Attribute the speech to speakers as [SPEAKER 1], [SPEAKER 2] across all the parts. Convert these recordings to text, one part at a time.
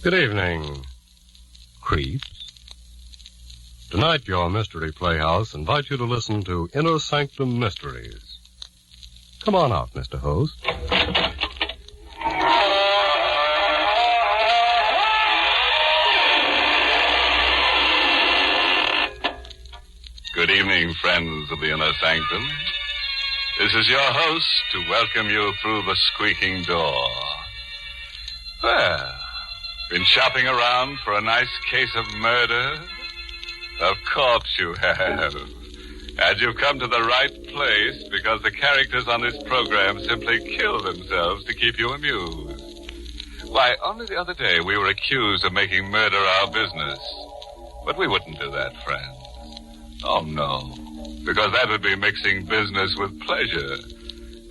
[SPEAKER 1] Good evening, creeps. Tonight, your Mystery Playhouse invites you to listen to Inner Sanctum Mysteries. Come on out, Mr. Host.
[SPEAKER 2] Good evening, friends of the Inner Sanctum. This is your host to welcome you through the squeaking door. Well, been shopping around for a nice case of murder? Of course you have. And you've come to the right place because the characters on this program simply kill themselves to keep you amused. Why, only the other day we were accused of making murder our business. But we wouldn't do that, friends. Oh, no. Because that would be mixing business with pleasure.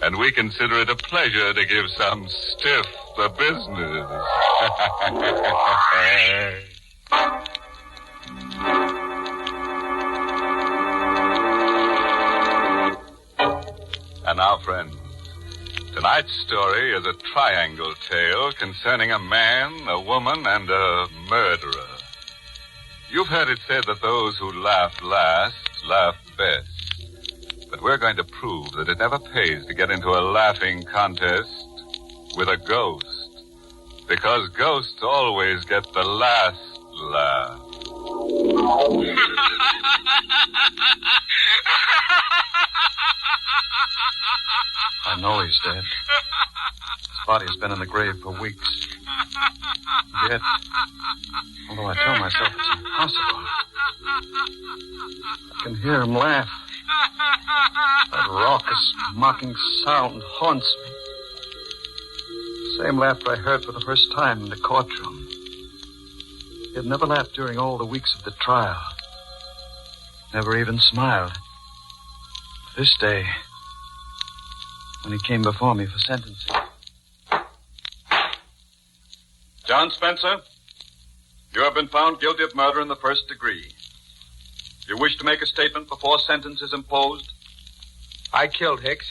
[SPEAKER 2] And we consider it a pleasure to give some stiff the business. And now, friends, tonight's story is a triangle tale concerning a man, a woman, and a murderer. You've heard it said that those who laugh last laugh best. But we're going to prove that it never pays to get into a laughing contest with a ghost. Because ghosts always get the last laugh.
[SPEAKER 3] I know he's dead. His body's been in the grave for weeks. Yet, although I tell myself it's impossible, I can hear him laugh. That raucous, mocking sound haunts me. The same laughter I heard for the first time in the courtroom. He had never laughed during all the weeks of the trial. Never even smiled. This day, when he came before me for sentencing.
[SPEAKER 4] John Spencer, you have been found guilty of murder in the first degree. You wish to make a statement before sentence is imposed?
[SPEAKER 5] I killed Hicks.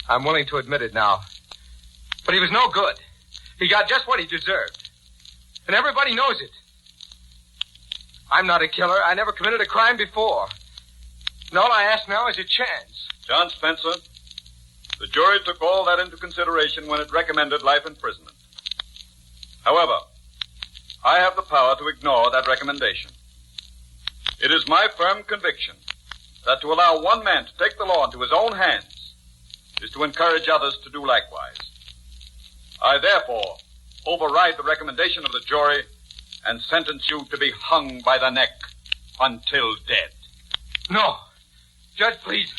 [SPEAKER 5] I'm willing to admit it now. But he was no good. He got just what he deserved. And everybody knows it. I'm not a killer. I never committed a crime before. And all I ask now is a chance.
[SPEAKER 4] John Spencer, the jury took all that into consideration when it recommended life imprisonment. However, I have the power to ignore that recommendation. It is my firm conviction that to allow one man to take the law into his own hands is to encourage others to do likewise. I therefore override the recommendation of the jury and sentence you to be hung by the neck until dead.
[SPEAKER 5] No. Judge, please.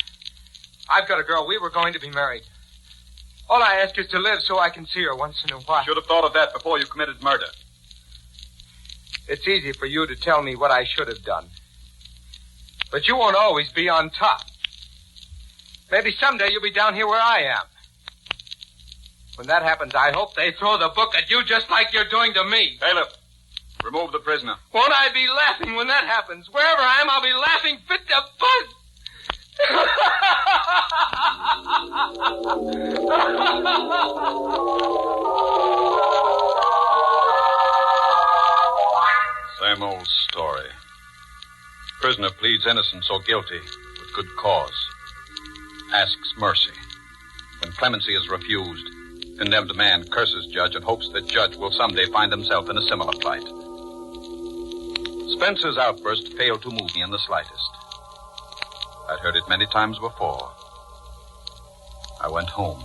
[SPEAKER 5] I've got a girl. We were going to be married. All I ask is to live so I can see her once in a while.
[SPEAKER 4] Should have thought of that before you committed murder.
[SPEAKER 5] It's easy for you to tell me what I should have done. But you won't always be on top. Maybe someday you'll be down here where I am. When that happens, I hope they throw the book at you just like you're doing to me.
[SPEAKER 4] Bailiff, remove the prisoner.
[SPEAKER 5] Won't I be laughing when that happens? Wherever I am, I'll be laughing fit to buzz.
[SPEAKER 4] Same old story. Prisoner pleads innocence or guilty with good cause. Asks mercy. When clemency is refused, condemned man curses judge and hopes that judge will someday find himself in a similar plight. Spencer's outburst failed to move me in the slightest. I'd heard it many times before. I went home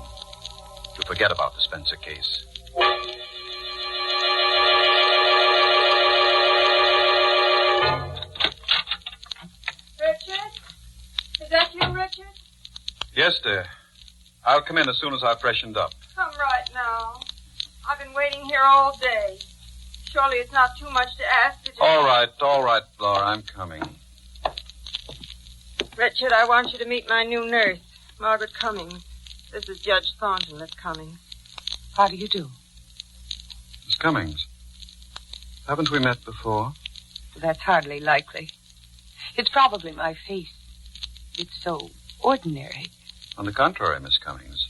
[SPEAKER 4] to forget about the Spencer case.
[SPEAKER 6] Richard? Is that you, Richard?
[SPEAKER 4] Yes, dear. I'll come in as soon as I've freshened up.
[SPEAKER 6] Come right now. I've been waiting here all day. Surely it's not too much to ask to just...
[SPEAKER 4] All right, Laura, I'm coming.
[SPEAKER 6] Richard, I want you to meet my new nurse, Margaret Cummings. This is Judge Thornton, Miss Cummings.
[SPEAKER 7] How do you do?
[SPEAKER 3] Miss Cummings, haven't we met before?
[SPEAKER 7] That's hardly likely. It's probably my face. It's so ordinary.
[SPEAKER 3] On the contrary, Miss Cummings,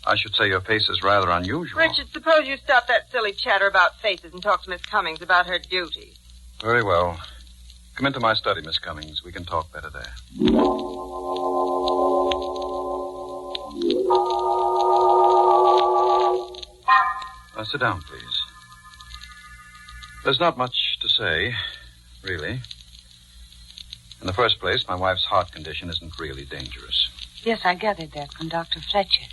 [SPEAKER 3] I should say your face is rather unusual.
[SPEAKER 6] Richard, suppose you stop that silly chatter about faces and talk to Miss Cummings about her duty.
[SPEAKER 3] Very well. Come into my study, Miss Cummings. We can talk better there. Now, sit down, please. There's not much to say, really. In the first place, my wife's heart condition isn't really dangerous.
[SPEAKER 7] Yes, I gathered that from Dr. Fletcher.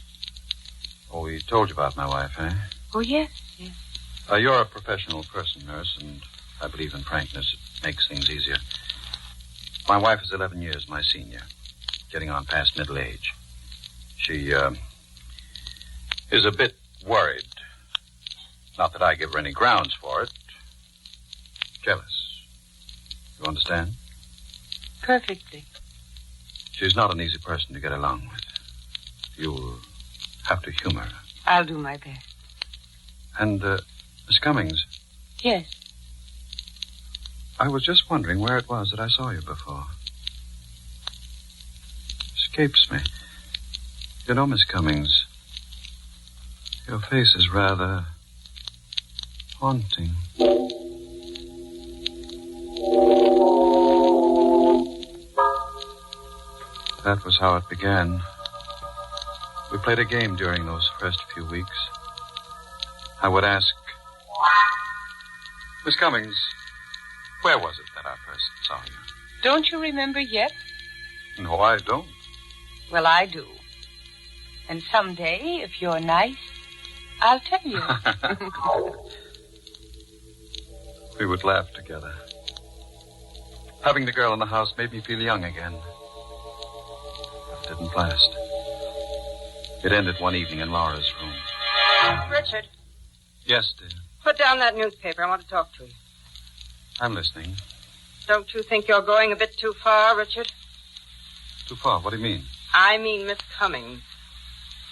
[SPEAKER 3] Oh, he told you about my wife, eh?
[SPEAKER 7] Oh, yes, yes.
[SPEAKER 3] You're a professional person, nurse, and I believe in frankness. It makes things easier. My wife is 11 years my senior, getting on past middle age. She, is a bit worried. Not that I give her any grounds for it. Jealous. You understand?
[SPEAKER 7] Perfectly.
[SPEAKER 3] She's not an easy person to get along with. You'll have to humor her.
[SPEAKER 7] I'll do my best.
[SPEAKER 3] And, Miss Cummings.
[SPEAKER 7] Yes.
[SPEAKER 3] I was just wondering where it was that I saw you before. Escapes me. You know, Miss Cummings, your face is rather haunting. That was how it began. We played a game during those first few weeks. I would ask, Miss Cummings, where was it that I first saw you?
[SPEAKER 7] Don't you remember yet?
[SPEAKER 3] No, I don't.
[SPEAKER 7] Well, I do. And someday, if you're nice, I'll tell you.
[SPEAKER 3] We would laugh together. Having the girl in the house made me feel young again. But it didn't last. It ended one evening in Laura's room.
[SPEAKER 6] Richard,
[SPEAKER 3] Yes, dear.
[SPEAKER 6] put down that newspaper. I want to talk to you.
[SPEAKER 3] I'm listening.
[SPEAKER 6] Don't you think you're going a bit too far, Richard?
[SPEAKER 3] Too far. What do you mean?
[SPEAKER 6] I mean Miss Cummings.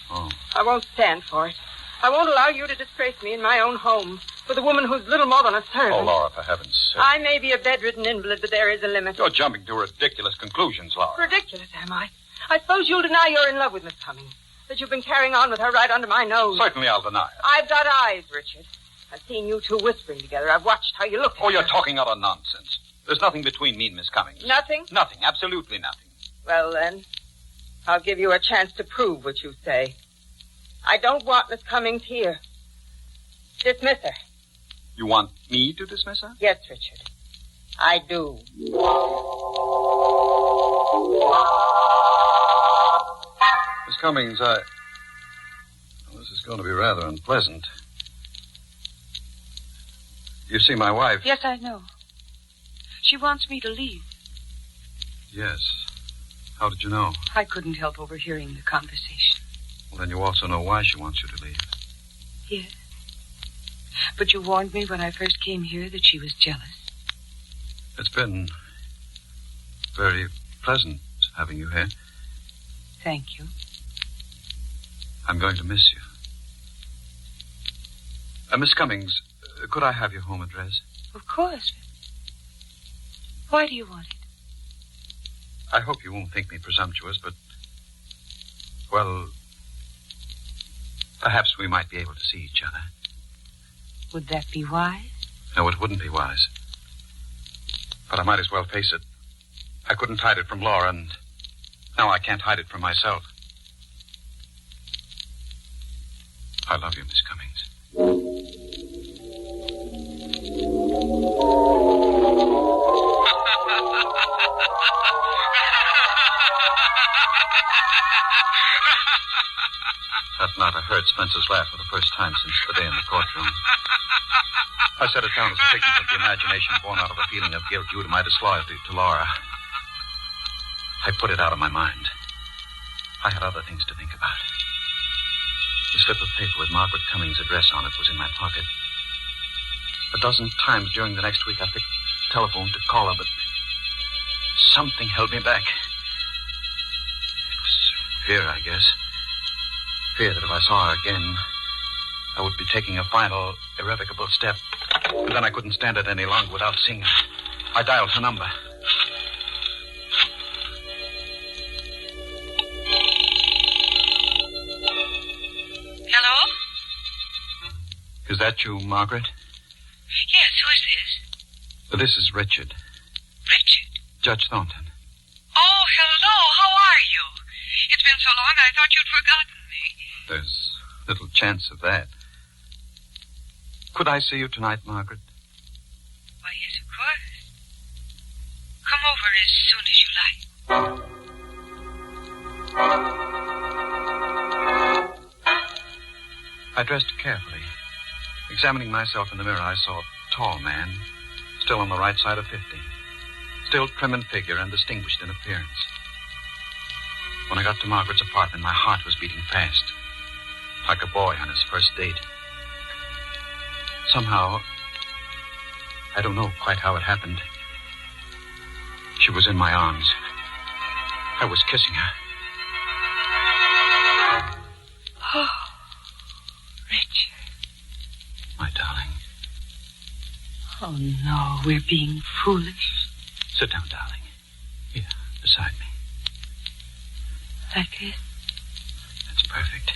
[SPEAKER 3] Oh.
[SPEAKER 6] I won't stand for it. I won't allow you to disgrace me in my own home with a woman who's little more than a servant.
[SPEAKER 3] Oh, Laura, for heaven's sake.
[SPEAKER 6] I may be a bedridden invalid, but there is a limit.
[SPEAKER 3] You're jumping to ridiculous conclusions, Laura.
[SPEAKER 6] Ridiculous, am I? I suppose you'll deny you're in love with Miss Cummings, that you've been carrying on with her right under my nose.
[SPEAKER 3] Certainly I'll deny it.
[SPEAKER 6] I've got eyes, Richard. I've seen you two whispering together. I've watched how you look at
[SPEAKER 3] Oh, you're
[SPEAKER 6] her.
[SPEAKER 3] talking utter nonsense. There's nothing between me and Miss Cummings.
[SPEAKER 6] Nothing?
[SPEAKER 3] Nothing. Absolutely nothing.
[SPEAKER 6] Well, then, I'll give you a chance to prove what you say. I don't want Miss Cummings here. Dismiss her.
[SPEAKER 3] You want me to dismiss her?
[SPEAKER 6] Yes, Richard. I do.
[SPEAKER 3] Miss Cummings, well, this is going to be rather unpleasant. You see my wife?
[SPEAKER 7] Yes, I know. She wants me to leave.
[SPEAKER 3] Yes. How did you know?
[SPEAKER 7] I couldn't help overhearing the conversation.
[SPEAKER 3] Well, then you also know why she wants you to leave.
[SPEAKER 7] Yes. But you warned me when I first came here that she was jealous.
[SPEAKER 3] It's been very pleasant having you here.
[SPEAKER 7] Thank you.
[SPEAKER 3] I'm going to miss you. Miss Cummings, could I have your home address?
[SPEAKER 7] Of course. Why do you want it?
[SPEAKER 3] I hope you won't think me presumptuous, but, well, perhaps we might be able to see each other.
[SPEAKER 7] Would that be wise?
[SPEAKER 3] No, it wouldn't be wise. But I might as well face it. I couldn't hide it from Laura, and now I can't hide it from myself. I love you, Miss Cummings. That night I heard Spencer's laugh for the first time since the day in the courtroom. I set it down as a figment of the imagination born out of a feeling of guilt due to my disloyalty to Laura. I put it out of my mind. I had other things to think about. The slip of paper with Margaret Cummings' address on it was in my pocket. A dozen times during the next week I picked the telephone to call her, but something held me back. It was fear, I guess. Fear that if I saw her again, I would be taking a final, irrevocable step. And then I couldn't stand it any longer without seeing her. I dialed her number. Is that you, Margaret?
[SPEAKER 7] Yes, who is this?
[SPEAKER 3] This is Richard.
[SPEAKER 7] Richard?
[SPEAKER 3] Judge Thornton.
[SPEAKER 7] Oh, hello. How are you? It's been so long I thought you'd forgotten me.
[SPEAKER 3] There's little chance of that. Could I see you tonight, Margaret?
[SPEAKER 7] Why, yes, of course. Come over as soon as you like.
[SPEAKER 3] I dressed carefully. Examining myself in the mirror, I saw a tall man, still on the right side of 50. Still trim in figure and distinguished in appearance. When I got to Margaret's apartment, my heart was beating fast, like a boy on his first date. Somehow, I don't know quite how it happened, she was in my arms. I was kissing her.
[SPEAKER 7] Oh, Richard.
[SPEAKER 3] My darling.
[SPEAKER 7] Oh, no, we're being foolish.
[SPEAKER 3] Sit down, darling. Here, beside me.
[SPEAKER 7] Like this?
[SPEAKER 3] That's perfect.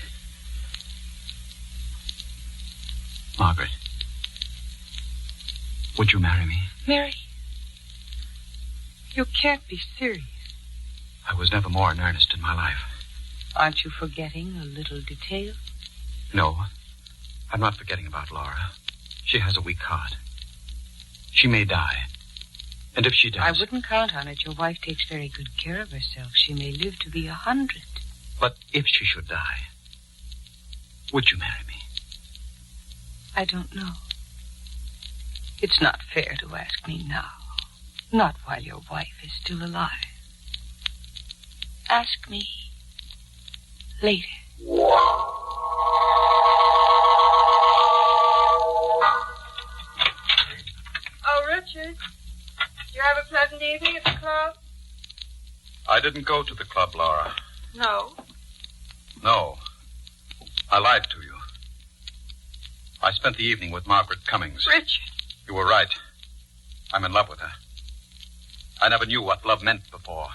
[SPEAKER 3] Margaret, would you marry me?
[SPEAKER 7] Mary, you can't be serious.
[SPEAKER 3] I was never more in earnest in my life.
[SPEAKER 7] Aren't you forgetting a little detail?
[SPEAKER 3] No, I'm not forgetting about Laura. She has a weak heart. She may die. And if she does...
[SPEAKER 7] I wouldn't count on it. Your wife takes very good care of herself. She may live to be 100.
[SPEAKER 3] But if she should die, would you marry me?
[SPEAKER 7] I don't know. It's not fair to ask me now. Not while your wife is still alive. Ask me later.
[SPEAKER 6] Oh, Richard. Did you have a pleasant evening at the club?
[SPEAKER 3] I didn't go to the club, Laura.
[SPEAKER 6] No.
[SPEAKER 3] No. I lied to you. I spent the evening with Margaret Cummings.
[SPEAKER 6] Richard.
[SPEAKER 3] You were right. I'm in love with her. I never knew what love meant before.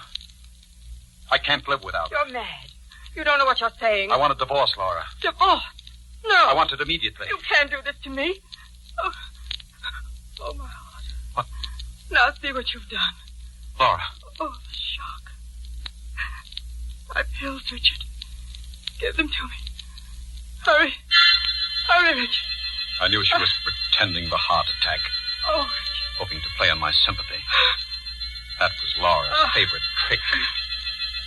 [SPEAKER 3] I can't live without her.
[SPEAKER 6] You're mad. You don't know what you're saying.
[SPEAKER 3] I want a divorce, Laura.
[SPEAKER 6] Divorce? No.
[SPEAKER 3] I want it immediately.
[SPEAKER 6] You can't do this to me. Oh, my heart.
[SPEAKER 3] What?
[SPEAKER 6] Now see what you've done.
[SPEAKER 3] Laura.
[SPEAKER 6] Oh, the shock. My pills, Richard. Give them to me. Hurry. Hurry, Richard.
[SPEAKER 3] I knew she was pretending the heart attack,
[SPEAKER 6] Oh,
[SPEAKER 3] hoping to play on my sympathy. That was Laura's favorite trick.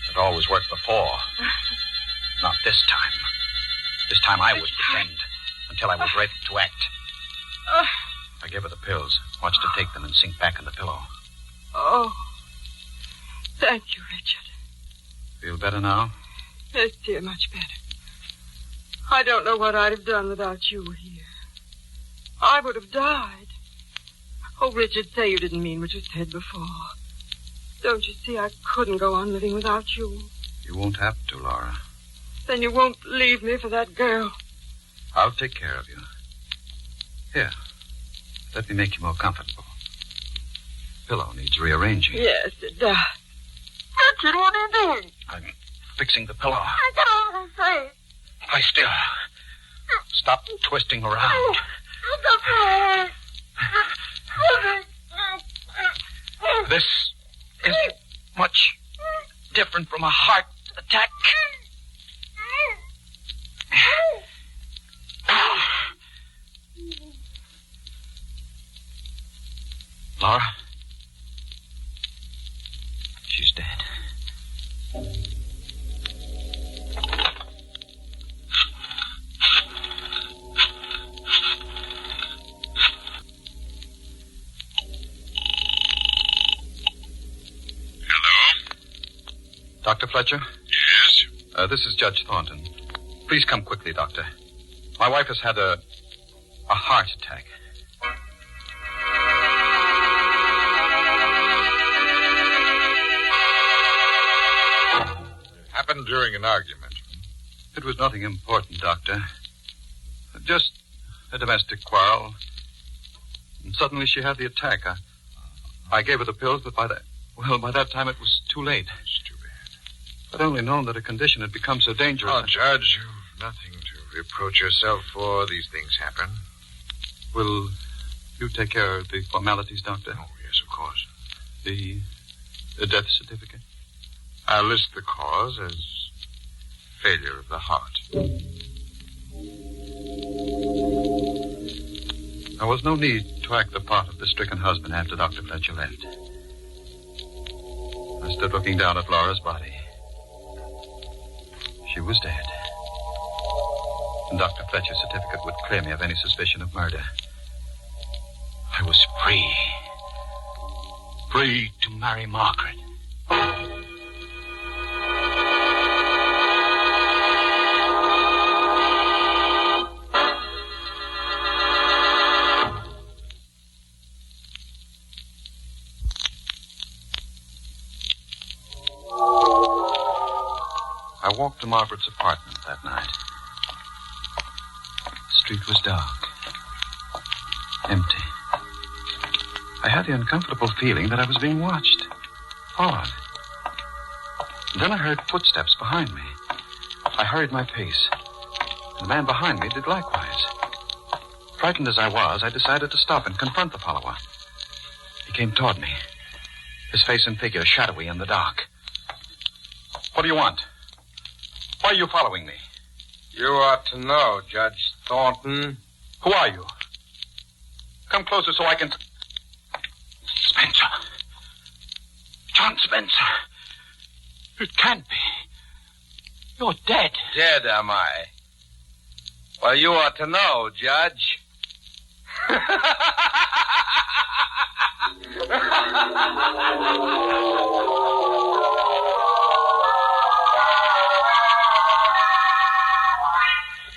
[SPEAKER 3] It always worked before. Not this time. This time I would pretend until I was ready to act. I gave her the pills, watched her take them and sink back in the pillow.
[SPEAKER 6] Oh. Thank you, Richard.
[SPEAKER 3] Feel better now?
[SPEAKER 6] Yes, dear, much better. I don't know what I'd have done without you here. I would have died. Oh, Richard, say you didn't mean what you said before. Don't you see I couldn't go on living without you?
[SPEAKER 3] You won't have to, Laura.
[SPEAKER 6] Then you won't leave me for that girl.
[SPEAKER 3] I'll take care of you. Here, let me make you more comfortable. Pillow needs rearranging.
[SPEAKER 6] Yes, it does. Richard, what are you doing?
[SPEAKER 3] I'm fixing the pillow.
[SPEAKER 6] I don't say.
[SPEAKER 3] Lie still. Stop twisting around. This isn't much different from a heart attack. Laura? She's dead. Dr. Fletcher?
[SPEAKER 2] Yes?
[SPEAKER 3] This is Judge Thornton. Please come quickly, Doctor. My wife has had a heart attack.
[SPEAKER 2] Happened during an argument.
[SPEAKER 3] It was nothing important, Doctor. Just a domestic quarrel. And suddenly she had the attack. I gave her the pills, but by that time it was too late.
[SPEAKER 2] It's too bad.
[SPEAKER 3] I'd only known that her condition had become so dangerous.
[SPEAKER 2] Oh, Judge, you've nothing to reproach yourself for. These things happen.
[SPEAKER 3] Will you take care of the formalities, Doctor?
[SPEAKER 8] Oh, yes, of course.
[SPEAKER 3] The death certificate?
[SPEAKER 8] I'll list the cause as failure of the heart.
[SPEAKER 3] There was no need to act the part of the stricken husband after Dr. Fletcher left. I stood looking down at Laura's body. She was dead. And Dr. Fletcher's certificate would clear me of any suspicion of murder. I was free. Free to marry Margaret. I walked to Margaret's apartment that night. The street was dark. Empty. I had the uncomfortable feeling that I was being watched. Followed. Then I heard footsteps behind me. I hurried my pace. The man behind me did likewise. Frightened as I was, I decided to stop and confront the follower. He came toward me. His face and figure shadowy in the dark. What do you want? Why are you following me?
[SPEAKER 5] You ought to know, Judge Thornton.
[SPEAKER 3] Who are you? Come closer so I can... Spencer. John Spencer. It can't be. You're dead.
[SPEAKER 5] Dead, am I? Well, you ought to know, Judge.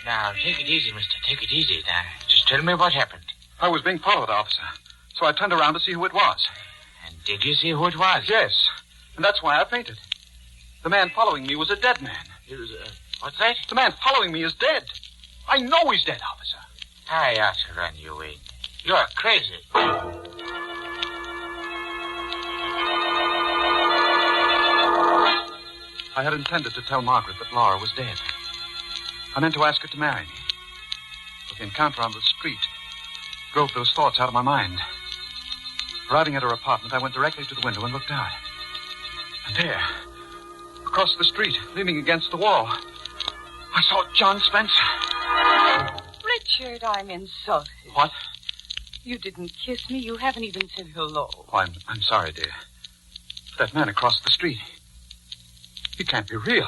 [SPEAKER 9] Now, take it easy, mister. Take it easy. Now, just tell me what happened.
[SPEAKER 3] I was being followed, officer. So I turned around to see who it was.
[SPEAKER 9] And did you see who it was?
[SPEAKER 3] Yes. And that's why I fainted. The man following me was a dead man.
[SPEAKER 9] It was, what's that?
[SPEAKER 3] The man following me is dead. I know he's dead, officer.
[SPEAKER 9] I ought to run you in. You're crazy.
[SPEAKER 3] I had intended to tell Margaret that Laura was dead. I meant to ask her to marry me. But the encounter on the street drove those thoughts out of my mind. Arriving at her apartment, I went directly to the window and looked out. And there, across the street, leaning against the wall, I saw John Spencer.
[SPEAKER 7] Richard, I'm insulted.
[SPEAKER 3] What?
[SPEAKER 7] You didn't kiss me. You haven't even said hello.
[SPEAKER 3] Oh, I'm sorry, dear. That man across the street, he can't be real.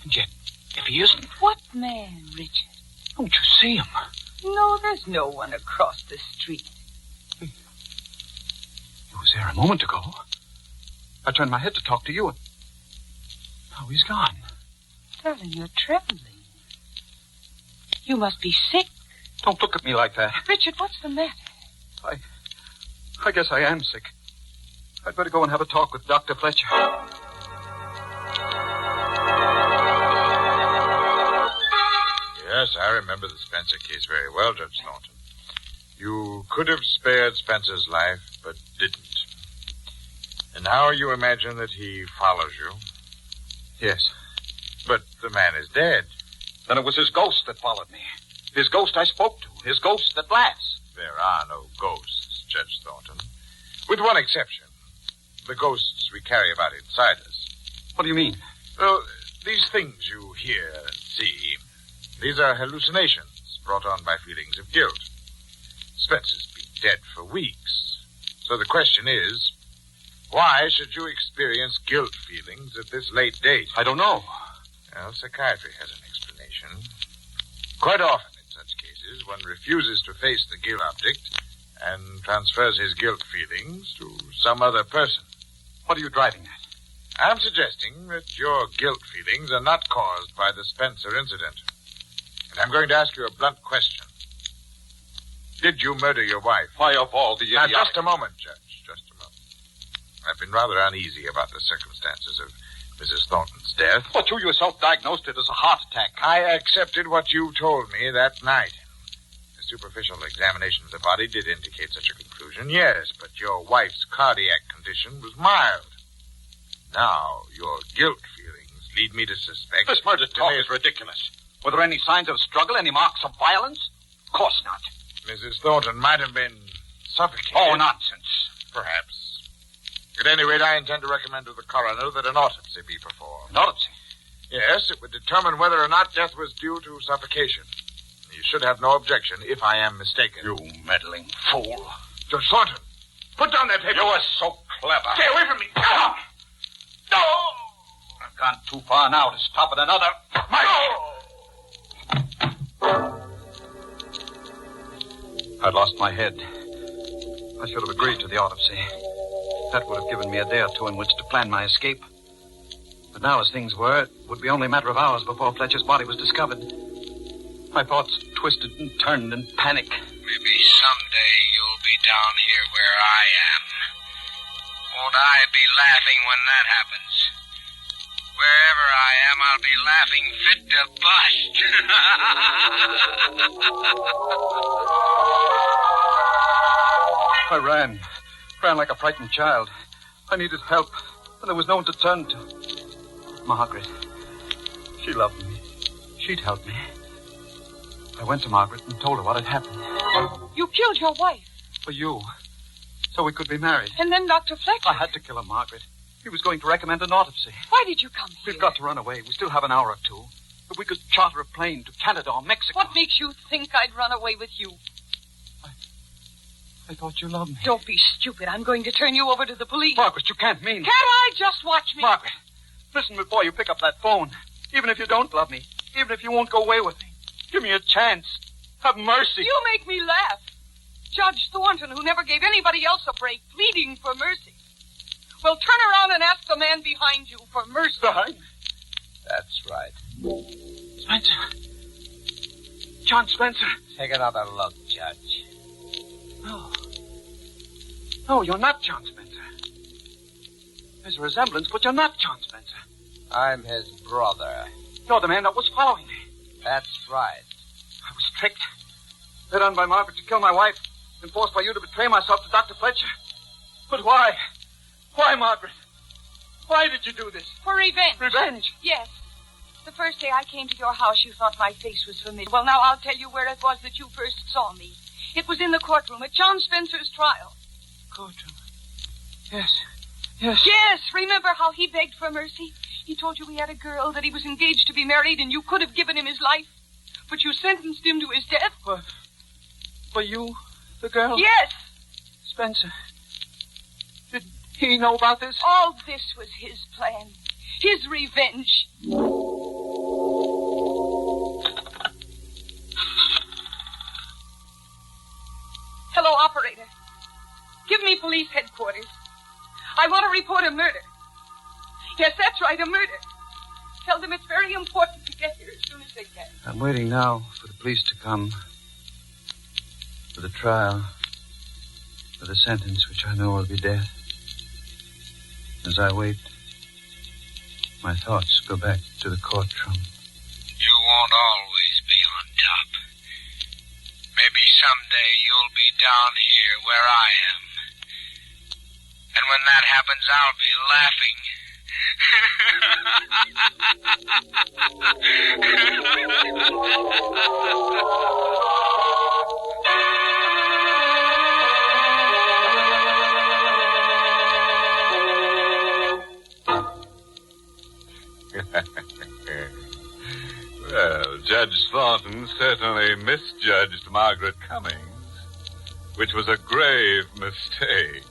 [SPEAKER 3] And yet, if he isn't...
[SPEAKER 7] What man, Richard?
[SPEAKER 3] Don't you see him?
[SPEAKER 7] No, there's no one across the street.
[SPEAKER 3] He was there a moment ago. I turned my head to talk to you, and now he's gone.
[SPEAKER 7] Darling, you're trembling. You must be sick.
[SPEAKER 3] Don't look at me like that.
[SPEAKER 7] Richard, what's the matter?
[SPEAKER 3] I guess I am sick. I'd better go and have a talk with Dr. Fletcher.
[SPEAKER 8] Yes, I remember the Spencer case very well, Judge Thornton. You could have spared Spencer's life, but didn't. And now you imagine that he follows you?
[SPEAKER 3] Yes.
[SPEAKER 8] But the man is dead.
[SPEAKER 3] Then it was his ghost that followed me. His ghost I spoke to. His ghost that laughs.
[SPEAKER 8] There are no ghosts, Judge Thornton. With one exception. The ghosts we carry about inside us.
[SPEAKER 3] What do you mean?
[SPEAKER 8] Well, these things you hear and see, these are hallucinations brought on by feelings of guilt. Spencer's been dead for weeks. So the question is, why should you experience guilt feelings at this late date?
[SPEAKER 3] I don't know.
[SPEAKER 8] Well, psychiatry has an explanation. Quite often in such cases, one refuses to face the guilt object and transfers his guilt feelings to some other person.
[SPEAKER 3] What are you driving at?
[SPEAKER 8] I'm suggesting that your guilt feelings are not caused by the Spencer incident. And I'm going to ask you a blunt question. Did you murder your wife?
[SPEAKER 3] Why, of all the
[SPEAKER 8] Now,
[SPEAKER 3] idiotic...
[SPEAKER 8] just a moment, Judge. Just a moment. I've been rather uneasy about the circumstances of Mrs. Thornton's death.
[SPEAKER 3] But you yourself diagnosed it as a heart attack.
[SPEAKER 8] I accepted what you told me that night. A superficial examination of the body did indicate such a conclusion, yes, but your wife's cardiac condition was mild. Now, your guilt feelings lead me to suspect...
[SPEAKER 3] This murder talk is ridiculous. Were there any signs of struggle, any marks of violence? Of course not.
[SPEAKER 8] Mrs. Thornton might have been suffocated.
[SPEAKER 3] Oh, nonsense.
[SPEAKER 8] Perhaps. At any rate, I intend to recommend to the coroner that an autopsy be performed.
[SPEAKER 3] An autopsy?
[SPEAKER 8] Yes, it would determine whether or not death was due to suffocation. You should have no objection if I am mistaken.
[SPEAKER 3] You meddling fool.
[SPEAKER 8] Judge Thornton, put down that paper.
[SPEAKER 3] You were so clever.
[SPEAKER 8] Stay away from me.
[SPEAKER 3] No! I've gone too far now to stop at another. I'd lost my head. I should have agreed to the autopsy. That would have given me a day or two in which to plan my escape. But now, as things were, it would be only a matter of hours before Fletcher's body was discovered. My thoughts twisted and turned in panic.
[SPEAKER 10] Maybe someday you'll be down here where I am. Won't I be laughing when that happens? Wherever I am, I'll be laughing fit to bust.
[SPEAKER 3] I ran like a frightened child. I needed help, and there was no one to turn to. Margaret. She loved me. She'd help me. I went to Margaret and told her what had happened.
[SPEAKER 6] You killed your wife.
[SPEAKER 3] For you. So we could be married.
[SPEAKER 6] And then Dr. Fletcher.
[SPEAKER 3] I had to kill her, Margaret. He was going to recommend an autopsy.
[SPEAKER 6] Why did you come here?
[SPEAKER 3] We've got to run away. We still have an hour or two. If we could charter a plane to Canada or Mexico.
[SPEAKER 6] What makes you think I'd run away with you?
[SPEAKER 3] I thought you loved me.
[SPEAKER 6] Don't be stupid. I'm going to turn you over to the police.
[SPEAKER 3] Margaret, you can't mean...
[SPEAKER 6] Can't I? Just watch me.
[SPEAKER 3] Margaret, listen before you pick up that phone. Even if you don't love me, even if you won't go away with me, give me a chance. Have mercy.
[SPEAKER 6] You make me laugh. Judge Thornton, who never gave anybody else a break, pleading for mercy. Well, turn around and ask the man behind you for mercy.
[SPEAKER 3] Behind?
[SPEAKER 10] That's right.
[SPEAKER 3] Spencer. John Spencer.
[SPEAKER 10] Take another look, Judge.
[SPEAKER 3] No. No, you're not John Spencer. There's a resemblance, but you're not John Spencer.
[SPEAKER 10] I'm his brother.
[SPEAKER 3] You're the man that was following me.
[SPEAKER 10] That's right.
[SPEAKER 3] I was tricked. Led on by Margaret to kill my wife, and forced by you to betray myself to Dr. Fletcher. But why? Why, Margaret? Why did you do this?
[SPEAKER 6] For revenge.
[SPEAKER 3] Revenge?
[SPEAKER 6] Yes. The first day I came to your house, you thought my face was familiar. Well, now I'll tell you where it was that you first saw me. It was in the courtroom at John Spencer's trial.
[SPEAKER 3] Courtroom? Yes. Yes.
[SPEAKER 6] Yes. Remember how he begged for mercy? He told you he had a girl, that he was engaged to be married, and you could have given him his life. But you sentenced him to his death.
[SPEAKER 3] For you, the girl?
[SPEAKER 6] Yes.
[SPEAKER 3] Spencer. Did he know about this?
[SPEAKER 6] All this was his plan. His revenge. Hello, operator. Give me police headquarters. I want to report a murder. Yes, that's right, a murder. Tell them it's very important to get here as soon as they can.
[SPEAKER 3] I'm waiting now for the police to come. For the trial. For the sentence, which I know will be death. As I wait, my thoughts go back to the courtroom.
[SPEAKER 10] You won't always be on top. Maybe someday you'll be down here where I am. And when that happens, I'll be laughing.
[SPEAKER 2] Well, Judge Thornton certainly misjudged Margaret Cummings, which was a grave mistake.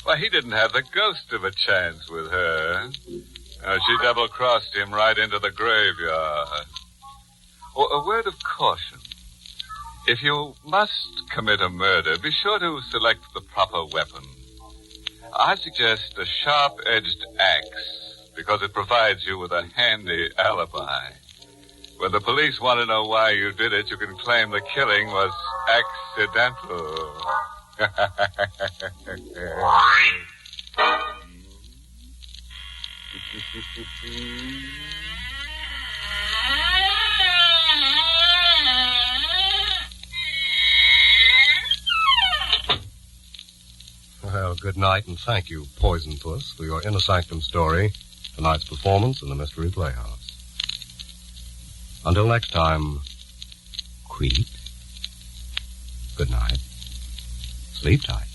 [SPEAKER 2] Why, he didn't have the ghost of a chance with her. She double-crossed him right into the graveyard. Oh, a word of caution. If you must commit a murder, be sure to select the proper weapon. I suggest a sharp-edged axe, because it provides you with a handy alibi. When the police want to know why you did it, you can claim the killing was accidental.
[SPEAKER 1] Well, good night, and thank you, Poison Puss, for your Inner Sanctum story, tonight's performance in the Mystery Playhouse. Until next time, creep. Good night. Sleep tight.